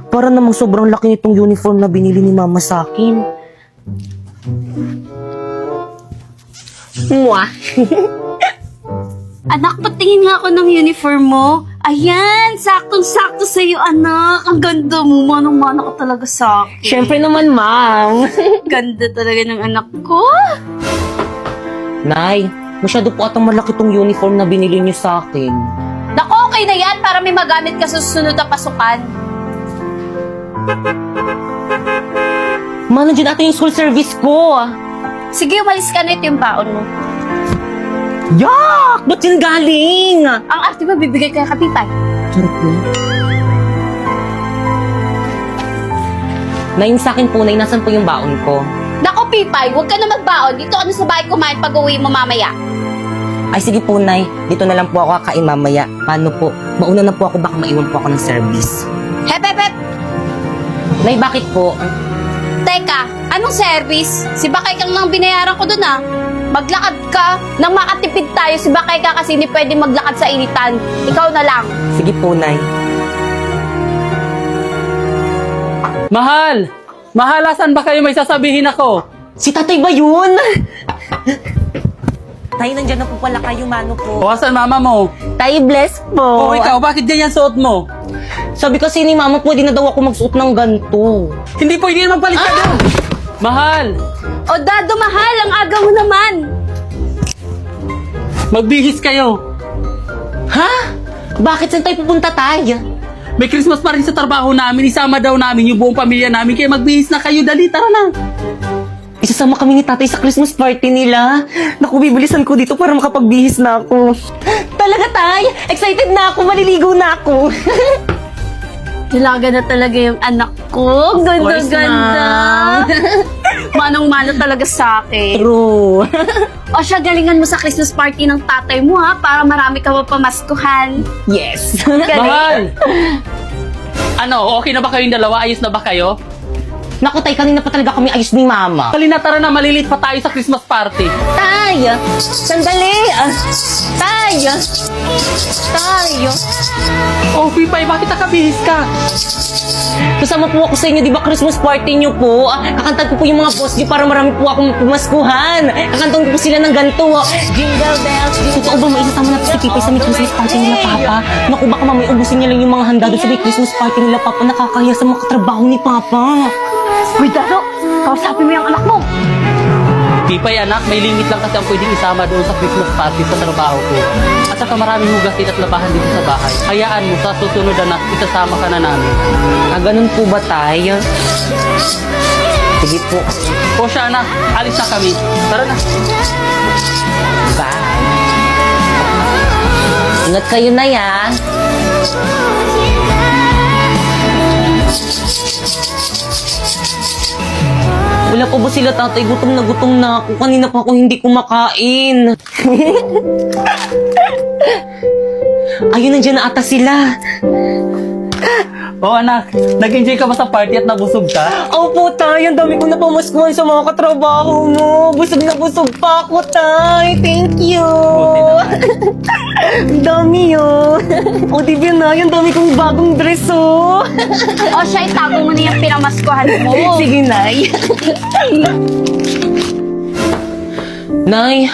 Para namang sobrang laki nitong uniform na binili ni Mama sa akin. Mwah! Anak, patingin nga ako ng uniform mo. Ayan, saktong-sakto sa'yo, anak. Ang ganda mo, manong-mana ka talaga sa akin. Siyempre naman, Ma'am. Ganda talaga ng anak ko. Nay, masyado po atang malaki tong uniform na binili niyo sa akin. Naku, okay na yan para may magamit ka sa susunod na pasukan. Ma, nandiyan ata yung school service ko. Sige, umalis ka na, ito yung baon mo. Yak! Ba't yun galing? Ang arte mo, bibigay ka kapitay. Charot na. Nay, yung sa akin po, Nay, nasan po yung baon ko? Naku, Pipay, huwag ka na magbaon. Dito ka na sa bahay kumain pag-uwi mo mamaya. Ay, sige po, Nay. Dito na lang po ako kakain mamaya. Paano po? Mauna na po ako, baka maiwan po ako ng service. Hep, hep, hep! Nay, bakit po? Teka, anong service? Si Bakay kang nang binayaran ko dun ah. Maglakad ka. Nang makatipid tayo, si Bakay ka kasi hindi pwede maglakad sa initan. Ikaw na lang. Sige po, Nay. Mahal! Mahal, asan ba kayo? May sasabihin ako. Si tatay ba yun? Tay, nandyan na po pala kayo, mano po. O, asan mama mo? Tay, bless po. O, ikaw, bakit ganyan suot mo? Sabi kasi ni Mama, pwede na daw ako magsuot ng ganito. Hindi pwede naman palit ka doon. Mahal! O Dado, mahal, ang aga mo naman. Magbihis kayo. Ha? Bakit saan tayo pupunta, Tay? May Christmas pa rin sa trabaho namin. Isama daw namin yung buong pamilya namin. Kaya magbihis na kayo. Dali, tara na. Isasama kami ni tatay sa Christmas party nila. Naku, bibilisan ko dito para makapagbihis na ako. Talaga, Tay? Excited na ako, maliligo na ako. Hilaga na talaga yung anak ko. course, Ganda-ganda. Manong-mano talaga sa akin. True. O siya, galingan mo sa Christmas party ng tatay mo ha, para marami ka mapamaskuhan. Yes. Mahal! Ano, okay na ba kayong dalawa? Ayos na ba kayo? Naku, Tay, kanina pa talaga kami ayos ni Mama. Dali na, tara na. Malilit pa tayo sa Christmas party. Tay! Sandali! Tay! Tay! Oh, Pipay, bakit nakabihis ka? Kasama po ako sa inyo, di ba Christmas party niyo po? Kakantan ko po yung mga boss niyo para marami po akong pumaskuhan. Kakantan ko po sila ng ganito. Jingle bells, jingle. Totoo ba maisasama natin si Pipay sa may Christmas party nila, Papa? Naku, baka mamay ubusin niya lang yung mga handa doon sa may Christmas party nila, Papa. Nakakaya sa mga katrabaho ni Papa. Uy, Dado, kausapin mo yung anak mo. Pipay, anak, may limit lang kasi ang pwedeng isama doon sa Christmas party sa trabaho ko. At saka maraming hugasin at labahan dito sa bahay. Hayaan mo, sa susunod anak, isasama ka na namin. Ganun po ba, Tay? Sige po. O siya, anak, alis na kami. Tara na. Bye. Ingat kayo na, ya. Wala pa ba sila, tatay? Gutom na ako. Kanina pa ako hindi kumakain. Ayun, nandiyan na ata sila. O anak, nag-enjoy ka ba sa party at nabusog ka? Opo, Tay. Ang dami ko na pamaskuhan sa mga katrabaho mo. Busog na busog pa ako, Tay. Thank you. Buti naman. Ang dami, oh. O, di ba na? Ang dami kong bagong dress, oh. O siya, itago mo na yung pinamaskuhan mo. Sige, Nay. Nay,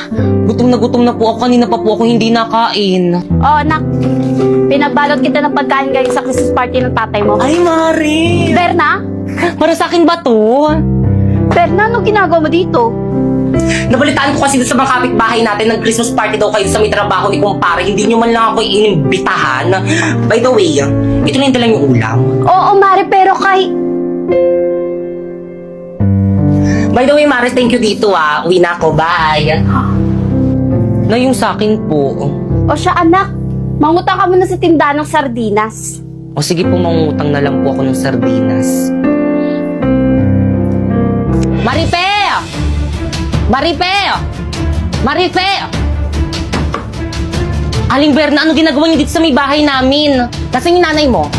gutom na po ako. Kanina pa po ako hindi nakain. O anak, pinabalot kita ng pagkain galing sa Christmas party ng tatay mo. Ay, Mari. Berna? Para sa akin ba to? Berna, anong ginagawa mo dito? Nabalitaan ko kasi sa mga kapitbahay natin ng Christmas party daw kayo sa may trabaho ni kumpare. Hindi nyo man lang ako inimbitahan. By the way, ito na yung dalang yung ulam. Oo, Mare, pero By the way, Mari, thank you dito, ah. Uwi na ako. Bye. Na yung sa akin po. O siya, anak, mangutang ka muna sa tindahan ng sardinas. O sige po, mangutang na lang po ako ng sardinas. Marife! Marife! Marife! Aling Berna, ano ginagawa niyo dito sa may bahay namin? Nasaan yung nanay mo?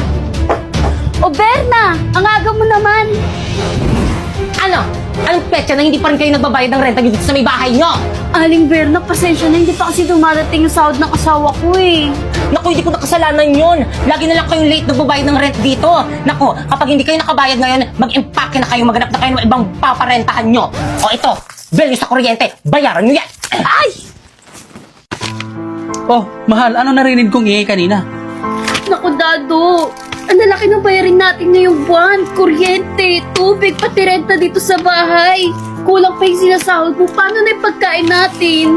O Berna, ang aga mo naman. Ano? Anong petsa na hindi pa rin kayo nagbabayad ng renta dito sa may bahay nyo? Aling Berna, pasensya na, hindi pa kasi dumarating yung sahod ng asawa ko eh. Naku, hindi ko nakasalanan yun. Lagi na lang kayong late nagbabayad ng rent dito. Naku, kapag hindi kayo nakabayad ngayon, mag-impake na kayo, maghanap na kayo ng ibang paparentahan nyo. O ito, bill nyo sa kuryente, bayaran nyo yan. Ay! Oh, mahal, ano narinig kong ingay kanina? Naku, Dado. Ang lalaki ng bayarin natin ngayong buwan. Kuryente, tubig, pati renta dito sa bahay. Kulang pa yung sinasahod mo. Paano na yung pagkain natin?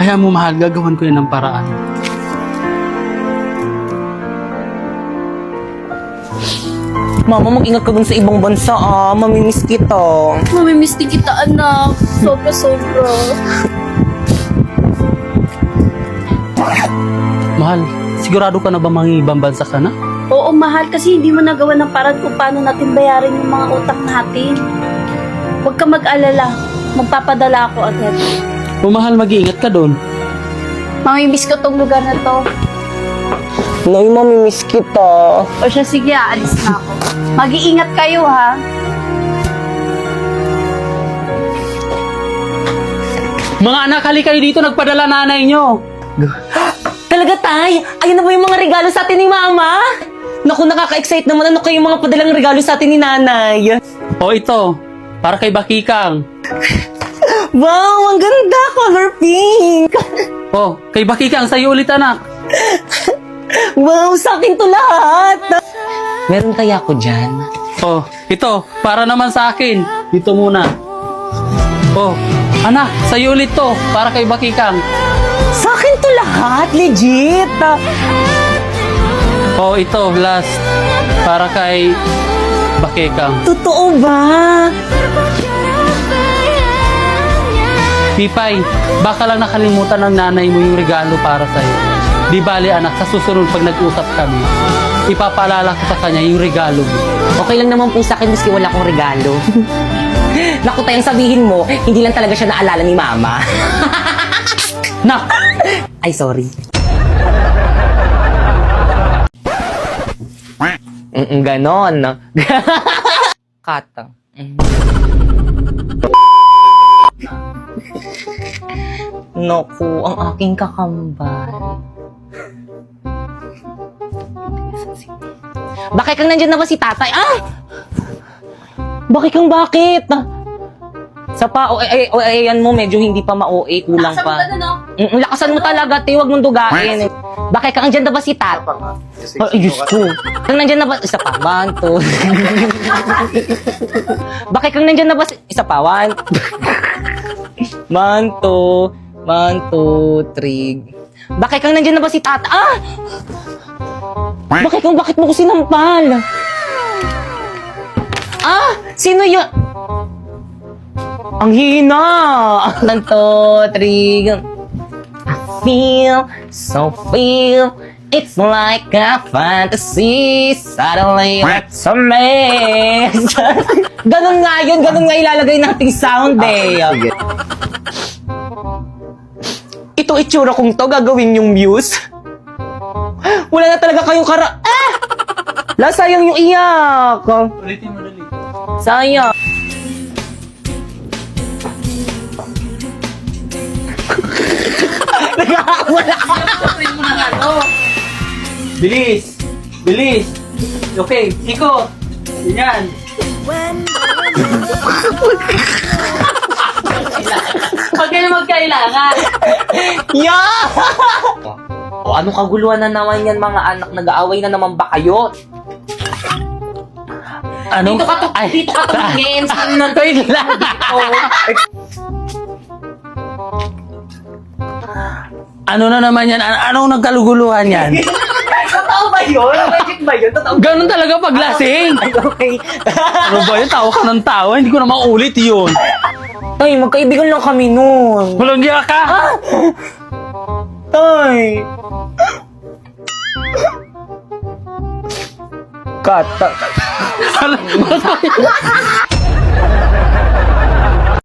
Hayaan mo, mahal, gagawan ko yan ng paraan. Mama, mag-ingat ka dun sa ibang bansa mamimiss kita. Mamimiss din kita, anak. Sobra-sobra. Mahal, sigurado ka na ba mangibang bansa ka na? Oo, mahal, kasi hindi mo nagawa ng parang kung paano natin bayarin yung mga utang natin. Huwag ka mag-alala. Magpapadala ako agad. O mahal, mag-iingat ka doon. Mamimiss ko tong lugar na to. Nay, mamimiss kita. O siya, sige, aalis na ako. Mag-iingat kayo, ha? Mga anak, hali kayo dito, nagpadala nanay nyo. Talaga, Tay? Ayun na ba yung mga regalo sa atin ni Mama? Naku, nakaka-excite naman. Ano kayo mga padalang regalo sa atin ni Nanay? O ito, para kay Bakikang. Wow, ang ganda! Color pink! O, kay Bakikang, sa'yo ulit anak. Wow, sa akin to lahat! Meron kaya ako dyan? O, ito, para naman sa akin. Dito muna. O, anak, sa'yo ulit to, para kay Bakikang. Sa akin to lahat? Legit! O, ito, last, para kay Bakikang. Totoo ba? Pipay, baka lang nakalimutan ng nanay mo yung regalo para sa'yo. Di bali anak, sa susunod pag nag-usap kami, ipapaalala ko sa kanya yung regalo mo. Okay lang naman po sa akin miski wala akong regalo. Naku, tayong sabihin mo, hindi lang talaga siya naalala ni Mama. Nak! Ay, sorry. Ganon. Kata. Naku, ang aking kakambal. Bakit kang nandyan na ba si tatay? Ah! Bakit kang bakit? Sa pa, ayan mo, medyo hindi pa ma-OA, kulang pa. Lakasan mo talaga, te, huwag mong dugain. Bakit kang nandyan na ba si tatay? Ay, Diyos ko. Kang nandyan na ba? Isa pa, 1, 2. Bakit kang nandyan na ba si... Isa pa, 1. 1, 2. 1, 2, 3. Bakit kang nandyan na ba si tata? Ah! Bakit mo ko sinampal? Ah! Sino yun? Ang hina! 1, 2, 3. I feel, so feel. It's like a fantasy. Suddenly, it's a mess. Ganun nga ilalagay nating sound eh. Sige. Ito itsura kong to, gagawin yung muse. Wala na talaga kayong Ah! Sayang yung iyak. Ulitin mo dali. Sayang. Wala ka. Bilis! Bilis! Okay, ikot! Ganyan. Pag kayo magkailangan. Yeah! O ano kaguluhan na naman yan mga anak? Nag-aaway na naman ba kayo? Ano? Dito ka tumingin. Wait lang. Ano na naman yan? Anong nagkaluguluhan yan? Totoo ba yun? Magic ba yun? Totoo ba? Ganun talaga paglasing. Ay, okay. Ano ba yun? Tawa ka ng tawa. Hindi ko na maulit yun. Tay, magkaibigan lang kami nun. Walang giya ka. Tay. Kata. Alam mo